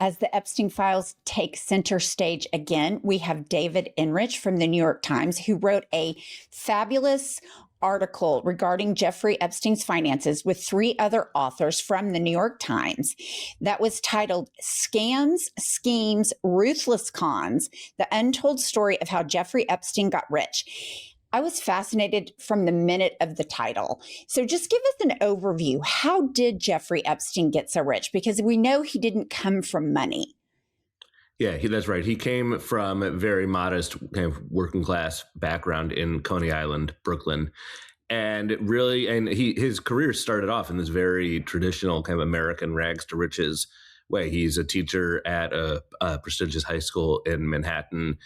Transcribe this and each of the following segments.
As the Epstein files take center stage again, we have David Enrich from the New York Times, who wrote a fabulous article regarding Jeffrey Epstein's finances with 3 other authors from the New York Times that was titled Scams, Schemes, Ruthless Cons, The Untold Story of How Jeffrey Epstein Got Rich. I was fascinated from the minute of the title. So just give us an overview. How did Jeffrey Epstein get so rich? Because we know he didn't come from money. Yeah, that's right. He came from a very modest kind of working class background in Coney Island, Brooklyn. And his career started off in this very traditional kind of American rags to riches way. He's a teacher at a prestigious high school in Manhattan.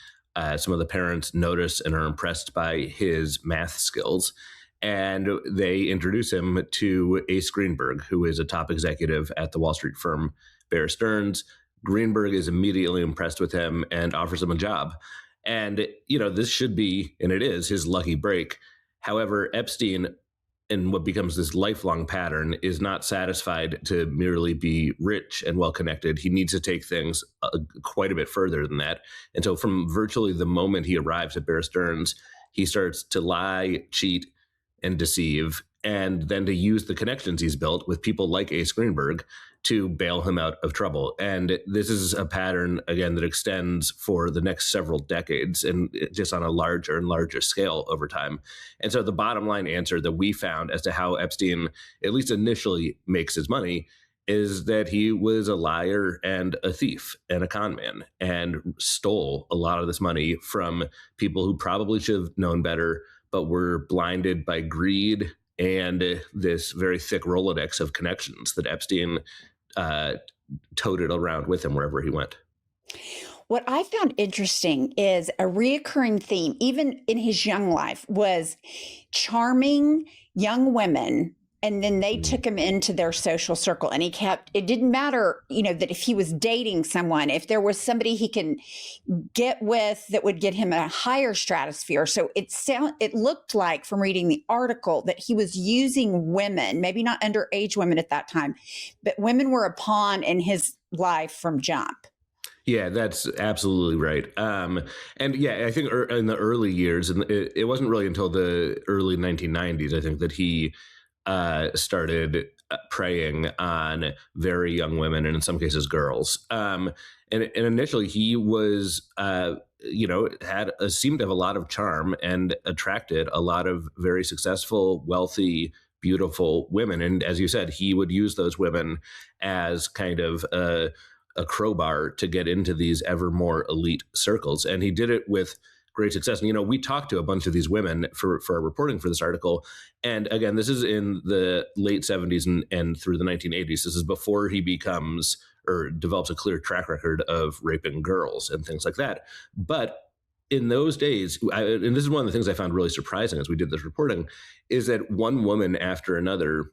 Some of the parents notice and are impressed by his math skills, and they introduce him to Ace Greenberg, who is a top executive at the Wall Street firm Bear Stearns. Greenberg is immediately impressed with him and offers him a job. And, this should be, and it is, his lucky break. However, Epstein, in what becomes this lifelong pattern, is not satisfied to merely be rich and well-connected. He needs to take things quite a bit further than that. And so from virtually the moment he arrives at Bear Stearns, he starts to lie, cheat, and deceive, and then to use the connections he's built with people like Ace Greenberg to bail him out of trouble. And this is a pattern, again, that extends for the next several decades and just on a larger and larger scale over time. And so the bottom line answer that we found as to how Epstein, at least initially, makes his money is that he was a liar and a thief and a con man and stole a lot of this money from people who probably should have known better, but were blinded by greed and this very thick Rolodex of connections that Epstein toted around with him wherever he went. What I found interesting is a reoccurring theme, even in his young life, was charming young women. And then they took him into their social circle, and it didn't matter, that if he was dating someone, if there was somebody he can get with that would get him a higher stratosphere. So it looked like from reading the article that he was using women, maybe not underage women at that time, but women were a pawn in his life from jump. Yeah, that's absolutely right. And yeah, I think in the early years, and it wasn't really until the early 1990s, I think, that he started preying on very young women and in some cases girls. And initially he was, seemed to have a lot of charm and attracted a lot of very successful, wealthy, beautiful women. And as you said, he would use those women as kind of a crowbar to get into these ever more elite circles. And he did it with great success. And, we talked to a bunch of these women for our reporting for this article. And again, this is in the late 70s and through the 1980s. This is before he becomes or develops a clear track record of raping girls and things like that. But in those days, and this is one of the things I found really surprising as we did this reporting, is that one woman after another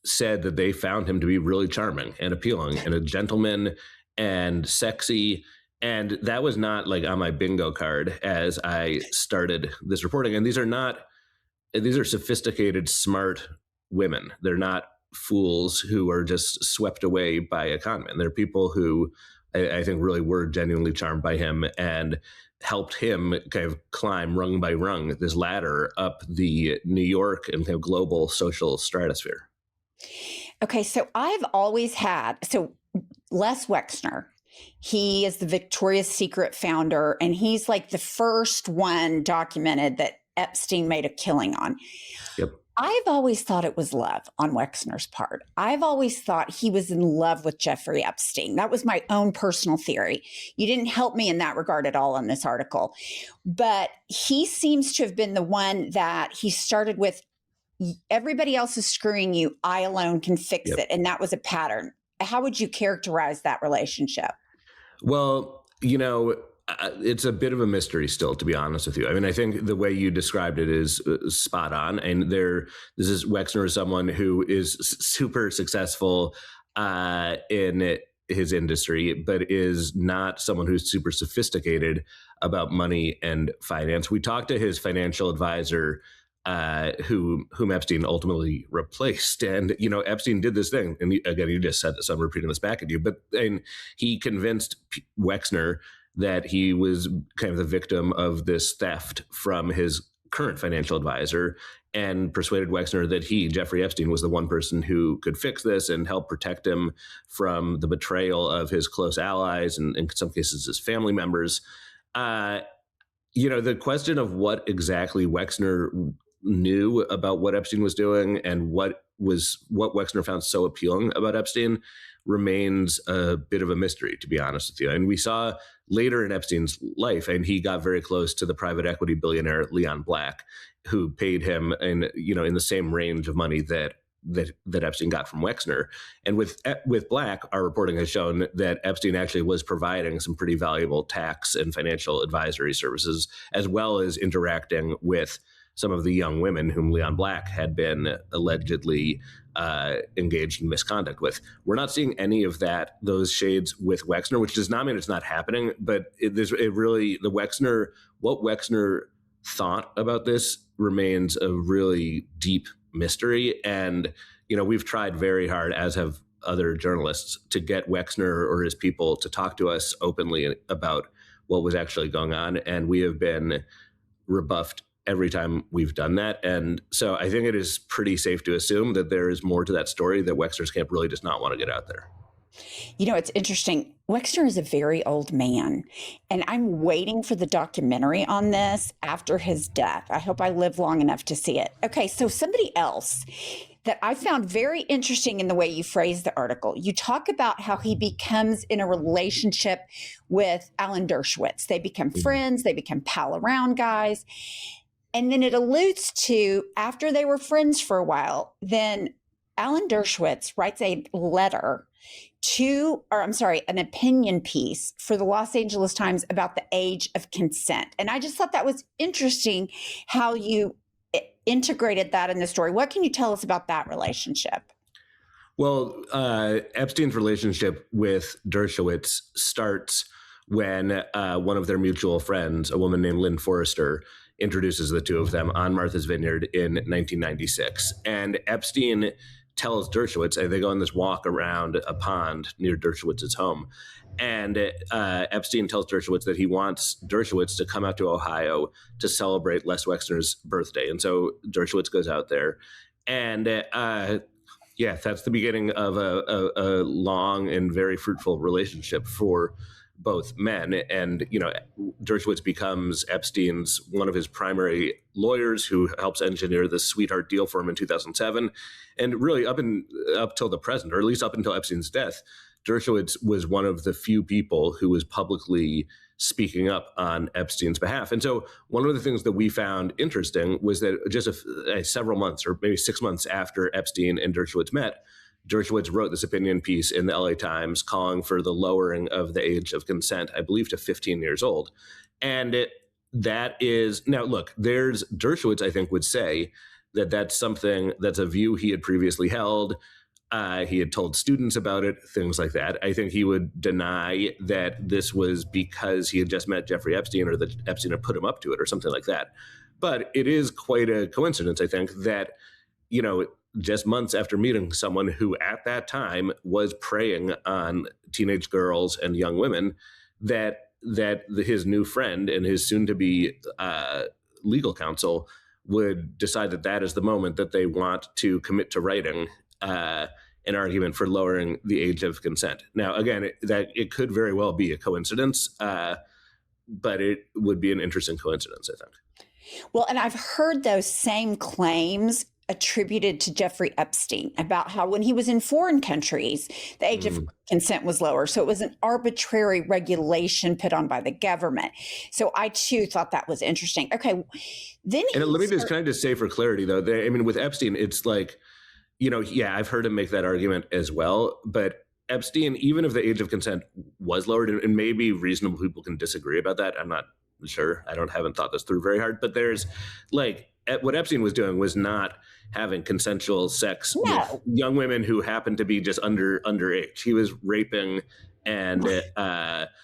said that they found him to be really charming and appealing and a gentleman and sexy. And that was not like on my bingo card as I started this reporting. And these are sophisticated, smart women. They're not fools who are just swept away by a con man. They're people who I think really were genuinely charmed by him and helped him kind of climb rung by rung this ladder up the New York and kind of global social stratosphere. Okay, so I've always Les Wexner, he is the Victoria's Secret founder, and he's like the first one documented that Epstein made a killing on. Yep. I've always thought it was love on Wexner's part. I've always thought he was in love with Jeffrey Epstein. That was my own personal theory. You didn't help me in that regard at all in this article. But he seems to have been the one that he started with, everybody else is screwing you, I alone can fix it. And that was a pattern. How would you characterize that relationship? Well, it's a bit of a mystery still, to be honest with you. I mean, I think the way you described it is spot on. And this is Wexner is someone who is super successful in his industry, but is not someone who's super sophisticated about money and finance. We talked to his financial advisor whom Epstein ultimately replaced. And, Epstein did this thing. And again, you just said this, I'm repeating this back at you, and he convinced Wexner that he was kind of the victim of this theft from his current financial advisor, and persuaded Wexner that Jeffrey Epstein, was the one person who could fix this and help protect him from the betrayal of his close allies and in some cases his family members. The question of what exactly Wexner knew about what Epstein was doing and what Wexner found so appealing about Epstein remains a bit of a mystery, to be honest with you. And we saw later in Epstein's life, and he got very close to the private equity billionaire Leon Black, who paid him in the same range of money that Epstein got from Wexner. And with Black, our reporting has shown that Epstein actually was providing some pretty valuable tax and financial advisory services, as well as interacting with some of the young women whom Leon Black had been allegedly engaged in misconduct with. We're not seeing any of those shades with Wexner, which does not mean it's not happening, but what Wexner thought about this remains a really deep mystery. And, we've tried very hard, as have other journalists, to get Wexner or his people to talk to us openly about what was actually going on. And we have been rebuffed every time we've done that. And so I think it is pretty safe to assume that there is more to that story that Wexner's camp really does not want to get out there. It's interesting. Wexner is a very old man, and I'm waiting for the documentary on this after his death. I hope I live long enough to see it. Okay, so somebody else that I found very interesting in the way you phrase the article. You talk about how he becomes in a relationship with Alan Dershowitz. They become friends, they become pal around guys. And then it alludes to, after they were friends for a while, then Alan Dershowitz writes a letter an opinion piece for the Los Angeles Times about the age of consent. And I just thought that was interesting how you integrated that in the story. What can you tell us about that relationship? Well, Epstein's relationship with Dershowitz starts when one of their mutual friends, a woman named Lynn Forrester, introduces the two of them on Martha's Vineyard in 1996. And Epstein tells Dershowitz, they go on this walk around a pond near Dershowitz's home. And Epstein tells Dershowitz that he wants Dershowitz to come out to Ohio to celebrate Les Wexner's birthday. And so Dershowitz goes out there. And that's the beginning of a long and very fruitful relationship for both men. And, Dershowitz becomes Epstein's one of his primary lawyers, who helps engineer the sweetheart deal for him in 2007. And really up till the present, or at least up until Epstein's death, Dershowitz was one of the few people who was publicly speaking up on Epstein's behalf. And so one of the things that we found interesting was that just several months, or maybe 6 months after Epstein and Dershowitz met, Dershowitz wrote this opinion piece in the LA Times calling for the lowering of the age of consent, I believe, to 15 years old. And that is, now look, Dershowitz, I think, would say that that's a view he had previously held. He had told students about it, things like that. I think he would deny that this was because he had just met Jeffrey Epstein, or that Epstein had put him up to it, or something like that. But it is quite a coincidence, I think, that, just months after meeting someone who at that time was preying on teenage girls and young women, that his new friend and his soon-to-be legal counsel would decide that is the moment that they want to commit to writing an argument for lowering the age of consent. Now, again, it could very well be a coincidence, but it would be an interesting coincidence, I think. Well, and I've heard those same claims attributed to Jeffrey Epstein about how when he was in foreign countries, the age of consent was lower. So it was an arbitrary regulation put on by the government. So I too thought that was interesting. Okay. Then can I just say for clarity though, with Epstein, it's like, I've heard him make that argument as well, but Epstein, even if the age of consent was lowered, and maybe reasonable people can disagree about that, I'm not sure. Haven't thought this through very hard, but there's what Epstein was doing was not having consensual sex with young women who happened to be just underage. He was raping and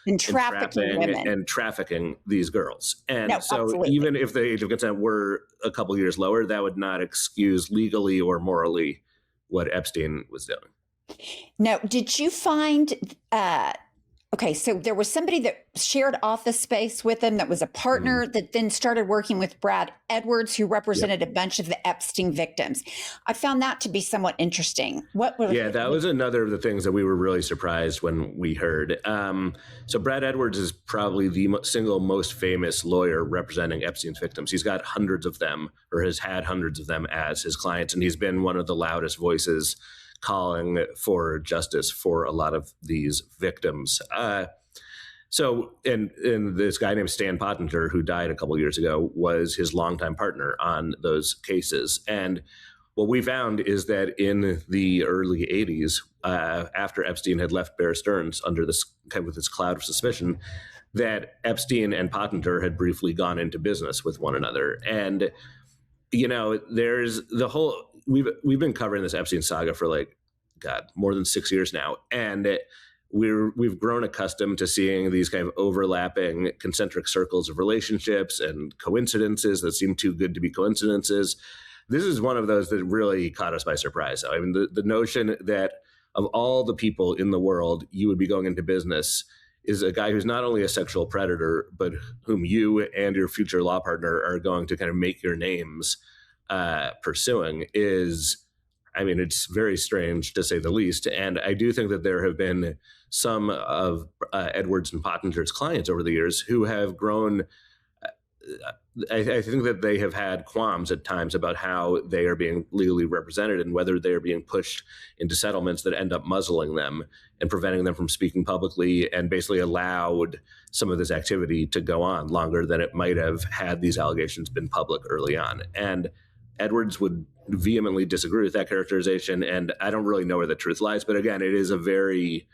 And trafficking women. and trafficking these girls. And No, so absolutely. even if the age of consent were a couple years lower, that would not excuse legally or morally what Epstein was doing. Now, did you find okay, so there was somebody that shared office space with him that was a partner that then started working with Brad Edwards, who represented a bunch of the Epstein victims. I found that to be somewhat interesting. That was another of the things that we were really surprised when we heard. So Brad Edwards is probably the single most famous lawyer representing Epstein's victims. He's got hundreds of them, or has had hundreds of them as his clients, and he's been one of the loudest voices calling for justice for a lot of these victims. And this guy named Stan Pottinger, who died a couple of years ago, was his longtime partner on those cases. And what we found is that in the early 80s, after Epstein had left Bear Stearns under this kind of this cloud of suspicion, that Epstein and Pottinger had briefly gone into business with one another. And there's the whole we've been covering this Epstein saga for more than 6 years now, and we've grown accustomed to seeing these kind of overlapping concentric circles of relationships and coincidences that seem too good to be coincidences. This is one of those that really caught us by surprise. I mean, the notion that of all the people in the world you would be going into business is a guy who's not only a sexual predator, but whom you and your future law partner are going to kind of make your names pursuing it's very strange, to say the least. And I do think that there have been some of Edwards and Pottinger's clients over the years who have grown. I think that they have had qualms at times about how they are being legally represented and whether they are being pushed into settlements that end up muzzling them and preventing them from speaking publicly, and basically allowed some of this activity to go on longer than it might have had these allegations been public early on. And Edwards would vehemently disagree with that characterization, and I don't really know where the truth lies. But again, it is a very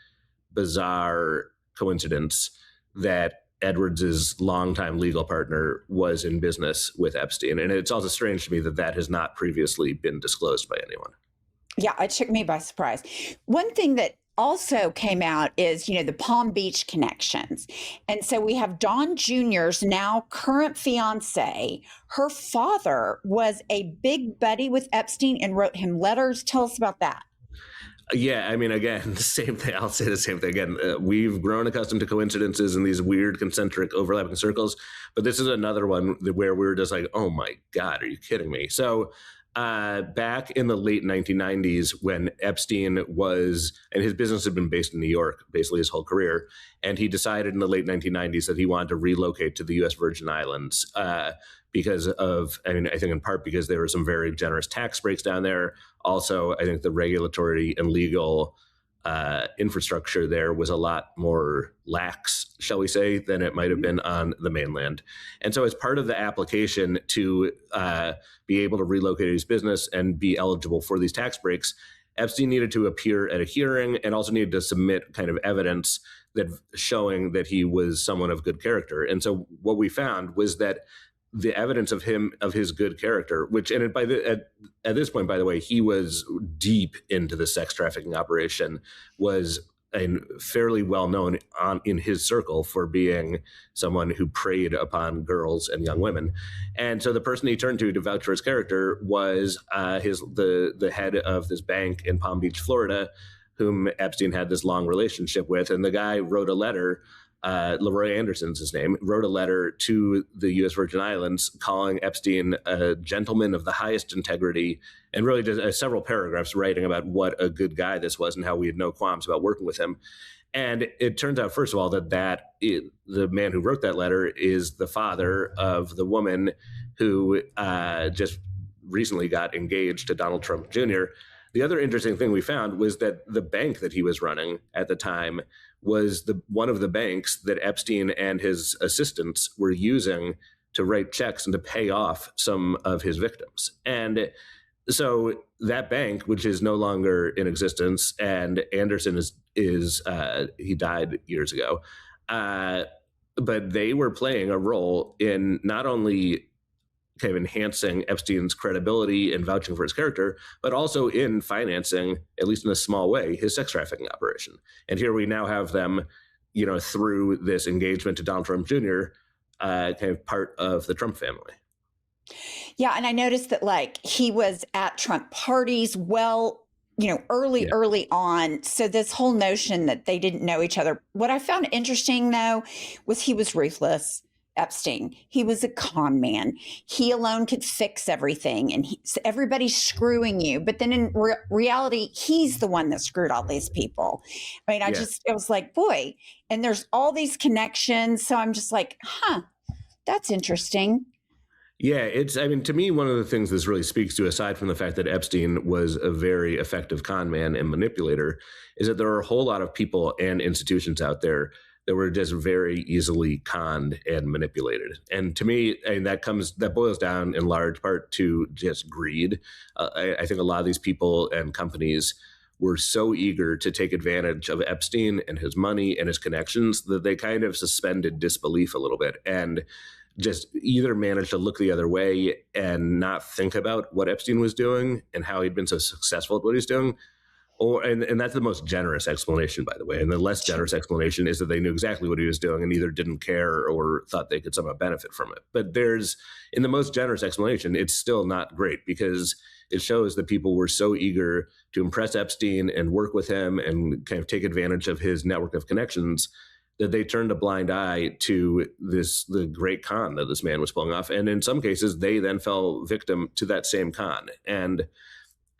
bizarre coincidence that Edwards's longtime legal partner was in business with Epstein. And it's also strange to me that that has not previously been disclosed by anyone. Yeah, it took me by surprise. One thing that also came out is, the Palm Beach connections. And so we have Dawn Jr.'s now current fiance. Her father was a big buddy with Epstein and wrote him letters. Tell us about that. Yeah, I mean, again, the same thing. I'll say the same thing again. We've grown accustomed to coincidences and these weird concentric overlapping circles, but this is another one where we're just like, oh my God, are you kidding me? So back in the late 1990s, when Epstein and his business had been based in New York basically his whole career, and he decided in the late 1990s that he wanted to relocate to the U.S. Virgin Islands because of, I think in part because there were some very generous tax breaks down there. Also, I think the regulatory and legal infrastructure there was a lot more lax, shall we say, than it might have been on the mainland. And so as part of the application to be able to relocate his business and be eligible for these tax breaks, Epstein needed to appear at a hearing and also needed to submit kind of evidence that showing that he was someone of good character. And so what we found was that the evidence of his good character, at this point, by the way, he was deep into the sex trafficking operation, was fairly well known in his circle for being someone who preyed upon girls and young women. And so the person he turned to vouch for his character was the head of this bank in Palm Beach, Florida, whom Epstein had this long relationship with. And the guy wrote a letter. Leroy Anderson's his name, wrote a letter to the U.S. Virgin Islands calling Epstein a gentleman of the highest integrity, and really did several paragraphs writing about what a good guy this was and how we had no qualms about working with him. And it turns out, first of all, that the man who wrote that letter is the father of the woman who just recently got engaged to Donald Trump Jr. The other interesting thing we found was that the bank that he was running at the time was one of the banks that Epstein and his assistants were using to write checks and to pay off some of his victims. And so that bank, which is no longer in existence, and Anderson he died years ago, but they were playing a role in not only kind of enhancing Epstein's credibility and vouching for his character, but also in financing, at least in a small way, his sex trafficking operation. And here we now have them, through this engagement to Donald Trump Jr., kind of part of the Trump family. Yeah. And I noticed that he was at Trump parties, early on. So this whole notion that they didn't know each other. What I found interesting, though, was he was ruthless. Epstein. He was a con man. He alone could fix everything, and everybody's screwing you. But then in reality, he's the one that screwed all these people. I mean, it was like, boy, and there's all these connections. So I'm just like, that's interesting. Yeah, to me, one of the things this really speaks to, aside from the fact that Epstein was a very effective con man and manipulator, is that there are a whole lot of people and institutions out there that were just very easily conned and manipulated. And to me, that boils down in large part to just greed. I think a lot of these people and companies were so eager to take advantage of Epstein and his money and his connections that they kind of suspended disbelief a little bit and just either managed to look the other way and not think about what Epstein was doing and how he'd been so successful at what he's doing. And that's the most generous explanation, by the way. And the less generous explanation is that they knew exactly what he was doing and either didn't care or thought they could somehow benefit from it. But in the most generous explanation, it's still not great because it shows that people were so eager to impress Epstein and work with him and kind of take advantage of his network of connections that they turned a blind eye to the great con that this man was pulling off. And in some cases, they then fell victim to that same con. And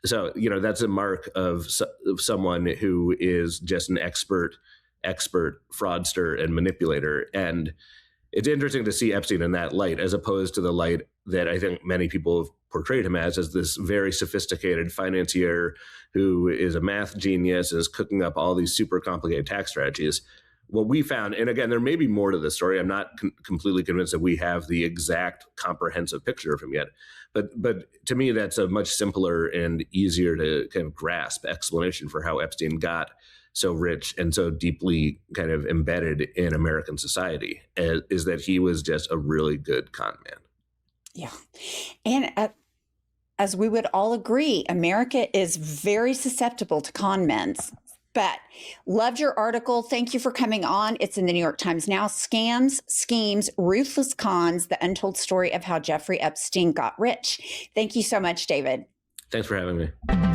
so, that's a mark of someone who is just an expert fraudster and manipulator. And it's interesting to see Epstein in that light, as opposed to the light that I think many people have portrayed him as this very sophisticated financier who is a math genius and is cooking up all these super complicated tax strategies. What we found, and again, there may be more to the story. I'm not completely convinced that we have the exact comprehensive picture of him yet. But to me, that's a much simpler and easier to kind of grasp explanation for how Epstein got so rich and so deeply kind of embedded in American society, is that he was just a really good con man. Yeah. And as we would all agree, America is very susceptible to con men. But loved your article. Thank you for coming on. It's in the New York Times now. Scams, Schemes, Ruthless Cons, the untold story of how Jeffrey Epstein got rich. Thank you so much, David. Thanks for having me.